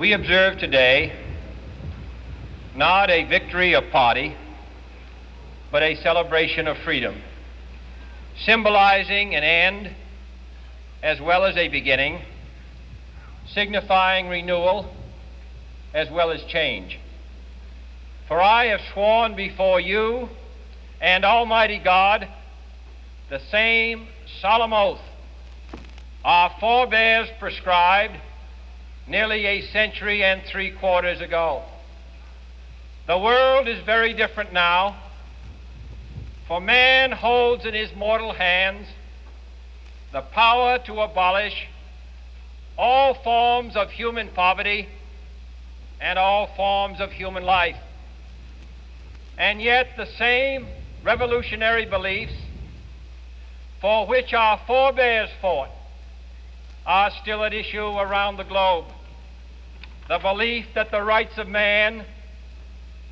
We observe today not a victory of party, but a celebration of freedom, symbolizing an end as well as a beginning, signifying renewal as well as change. For I have sworn before you and Almighty God the same solemn oath our forebears prescribed nearly a century and 3/4 ago. The world is very different now, for man holds in his mortal hands the power to abolish all forms of human poverty and all forms of human life. And yet the same revolutionary beliefs for which our forebears fought are still at issue around the globe. The belief that the rights of man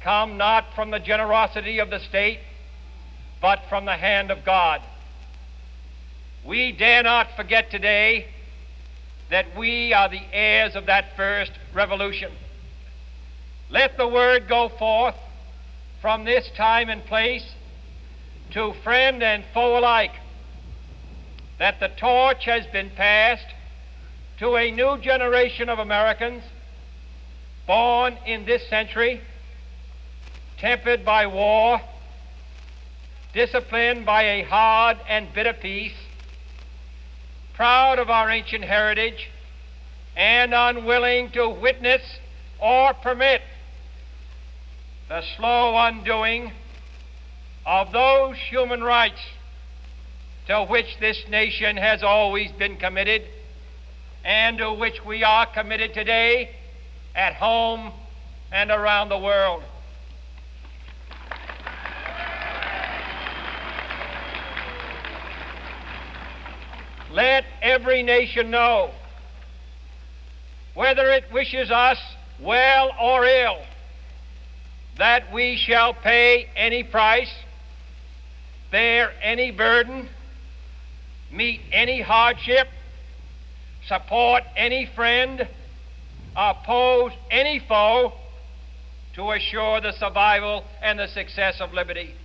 come not from the generosity of the state, but from the hand of God. We dare not forget today that we are the heirs of that first revolution. Let the word go forth from this time and place to friend and foe alike that the torch has been passed to a new generation of Americans born in this century, tempered by war, disciplined by a hard and bitter peace, proud of our ancient heritage, and unwilling to witness or permit the slow undoing of those human rights to which this nation has always been committed and to which we are committed today at home and around the world. Let every nation know, whether it wishes us well or ill, that we shall pay any price, bear any burden, meet any hardship, support any friend, oppose any foe to assure the survival and the success of liberty.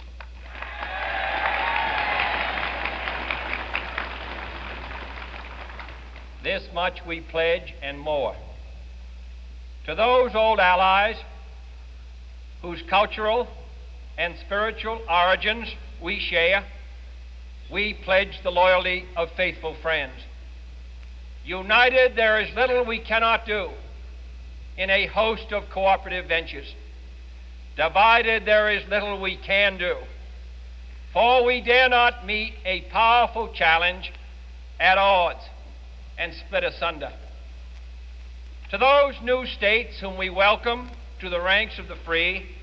This much we pledge and more. To those old allies whose cultural and spiritual origins we share, we pledge the loyalty of faithful friends. United, there is little we cannot do in a host of cooperative ventures. Divided, there is little we can do, for we dare not meet a powerful challenge at odds and split asunder. To those new states whom we welcome to the ranks of the free,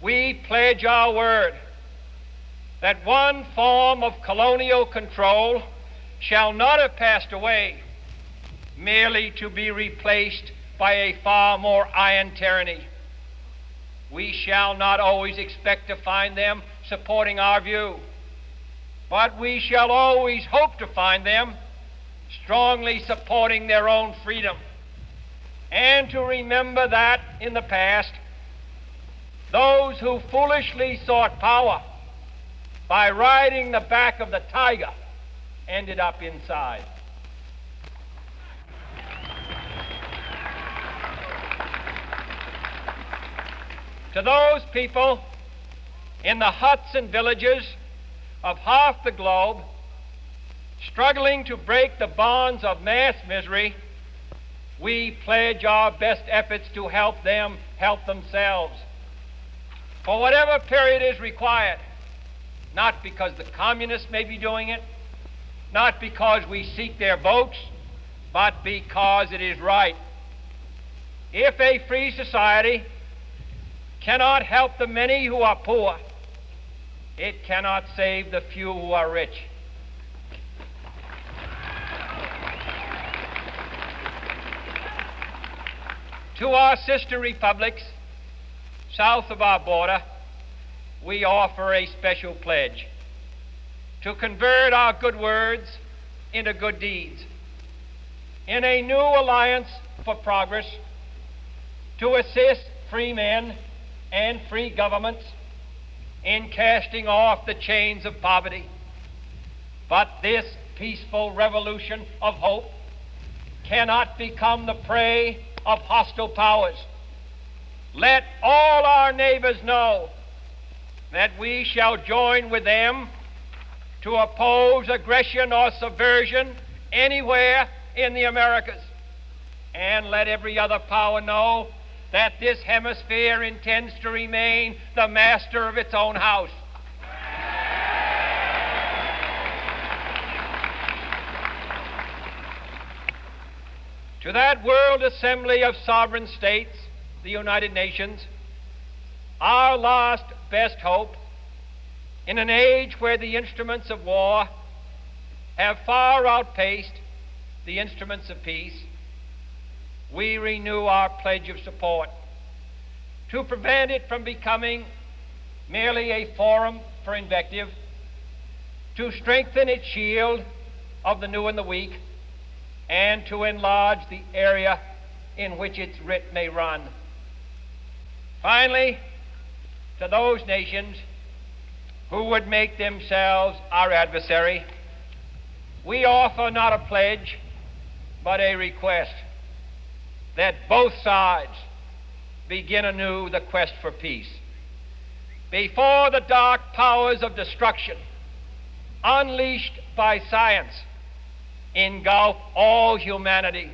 we pledge our word that one form of colonial control shall not have passed away, merely to be replaced by a far more iron tyranny. We shall not always expect to find them supporting our view, but we shall always hope to find them strongly supporting their own freedom, and to remember that in the past, those who foolishly sought power by riding the back of the tiger ended up inside. To those people in the huts and villages of half the globe struggling to break the bonds of mass misery, we pledge our best efforts to help them help themselves for whatever period is required, not because the communists may be doing it, not because we seek their votes, but because it is right. If a free society cannot help the many who are poor, it cannot save the few who are rich. To our sister republics south of our border, we offer a special pledge to convert our good words into good deeds. In a new alliance for progress, to assist free men and free governments in casting off the chains of poverty. But this peaceful revolution of hope cannot become the prey of hostile powers. Let all our neighbors know that we shall join with them to oppose aggression or subversion anywhere in the Americas. And let every other power know that this hemisphere intends to remain the master of its own house. To that World Assembly of Sovereign States, the United Nations, our last best hope, in an age where the instruments of war have far outpaced the instruments of peace, we renew our pledge of support to prevent it from becoming merely a forum for invective, to strengthen its shield of the new and the weak, and to enlarge the area in which its writ may run. Finally, to those nations who would make themselves our adversary, we offer not a pledge, but a request that both sides begin anew the quest for peace. Before the dark powers of destruction, unleashed by science, engulf all humanity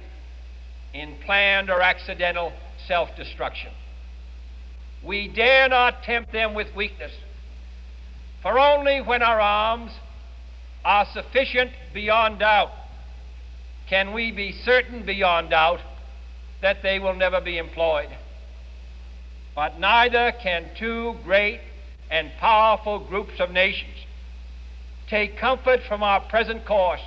in planned or accidental self-destruction, we dare not tempt them with weakness, for only when our arms are sufficient beyond doubt can we be certain beyond doubt that they will never be employed. But neither can two great and powerful groups of nations take comfort from our present course,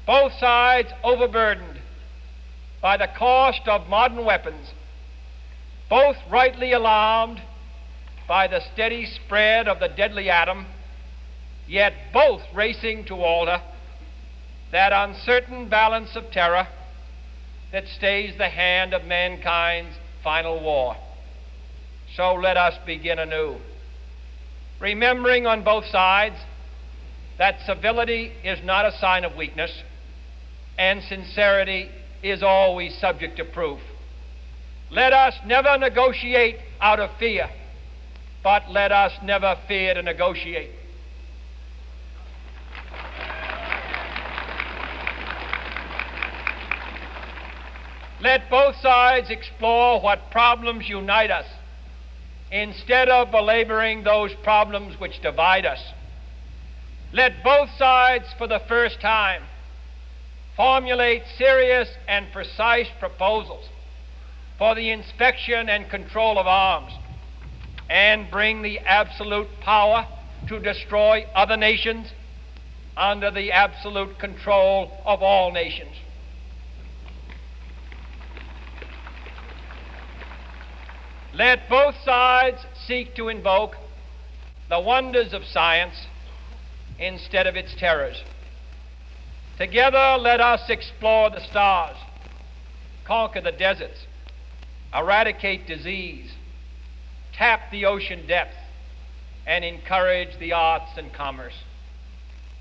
both sides overburdened by the cost of modern weapons, both rightly alarmed by the steady spread of the deadly atom, yet both racing to alter that uncertain balance of terror that stays the hand of mankind's final war. So let us begin anew, remembering on both sides that civility is not a sign of weakness, and sincerity is always subject to proof. Let us never negotiate out of fear, but let us never fear to negotiate. Let both sides explore what problems unite us, instead of belaboring those problems which divide us. Let both sides, for the first time, formulate serious and precise proposals for the inspection and control of arms, and bring the absolute power to destroy other nations under the absolute control of all nations. Let both sides seek to invoke the wonders of science instead of its terrors. Together, let us explore the stars, conquer the deserts, eradicate disease, tap the ocean depths, and encourage the arts and commerce.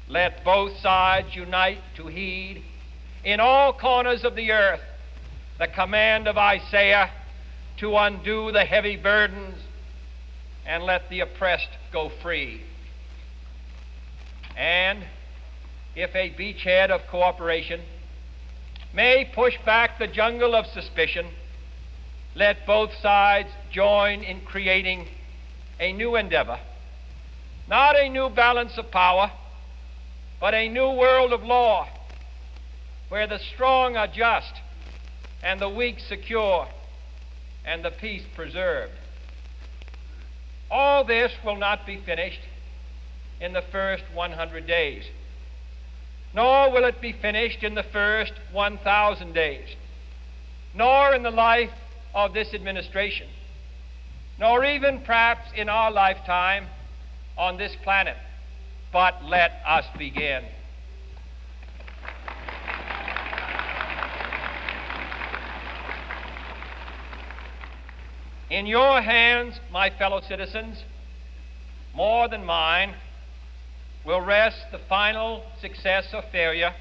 Let both sides unite to heed in all corners of the earth the command of Isaiah to undo the heavy burdens and let the oppressed go free. And if a beachhead of cooperation may push back the jungle of suspicion, let both sides join in creating a new endeavor, not a new balance of power, but a new world of law, where the strong are just and the weak secure and the peace preserved. All this will not be finished in the first 100 days, nor will it be finished in the first 1,000 days, nor in the life of this administration, nor even perhaps in our lifetime on this planet. But let us begin. In your hands, my fellow citizens, more than mine, will rest the final success or failure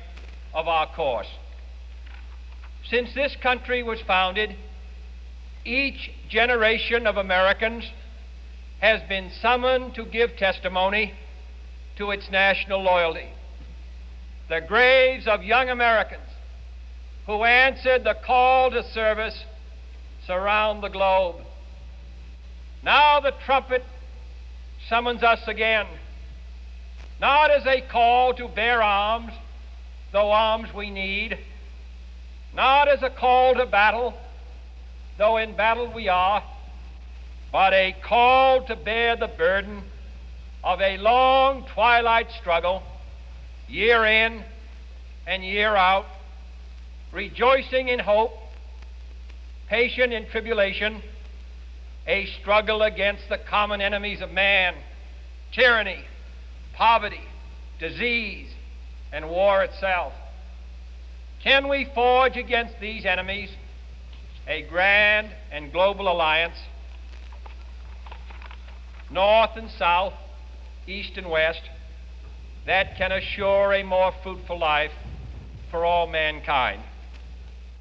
of our course. Since this country was founded, each generation of Americans has been summoned to give testimony to its national loyalty. The graves of young Americans who answered the call to service surround the globe. Now the trumpet summons us again, not as a call to bear arms, though arms we need, not as a call to battle, though in battle we are, but a call to bear the burden of a long twilight struggle, year in and year out, rejoicing in hope, patient in tribulation, a struggle against the common enemies of man, tyranny, poverty, disease, and war itself. Can we forge against these enemies a grand and global alliance, north and south, east and west, that can assure a more fruitful life for all mankind?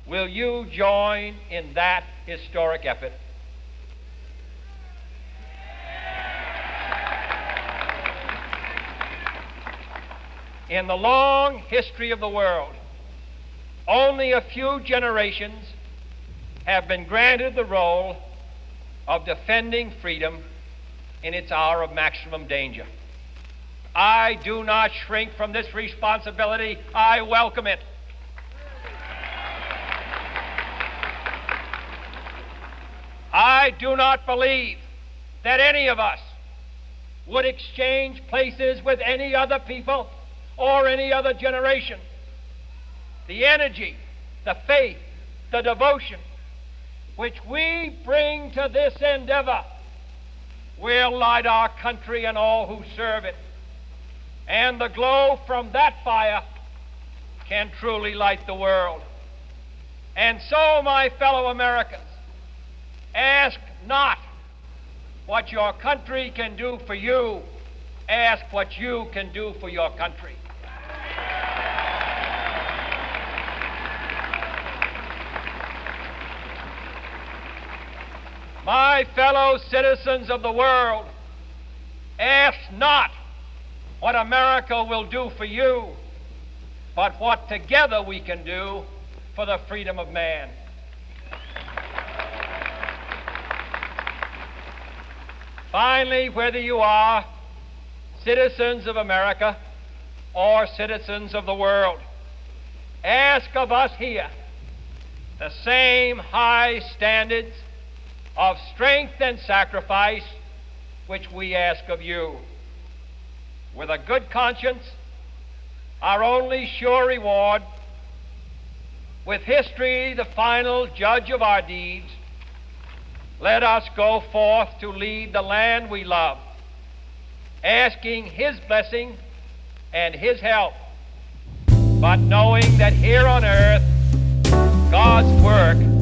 Will you join in that historic effort? In the long history of the world, only a few generations have been granted the role of defending freedom in its hour of maximum danger. I do not shrink from this responsibility. I welcome it. I do not believe that any of us would exchange places with any other people or any other generation. The energy, the faith, the devotion which we bring to this endeavor will light our country and all who serve it. And the glow from that fire can truly light the world. And so, my fellow Americans, ask not what your country can do for you, ask what you can do for your country. My fellow citizens of the world, ask not what America will do for you, but what together we can do for the freedom of man. Finally, whether you are citizens of America or citizens of the world, ask of us here the same high standards of strength and sacrifice which we ask of you. With a good conscience, our only sure reward, with history the final judge of our deeds, let us go forth to lead the land we love, asking His blessing and His help, but knowing that here on earth God's work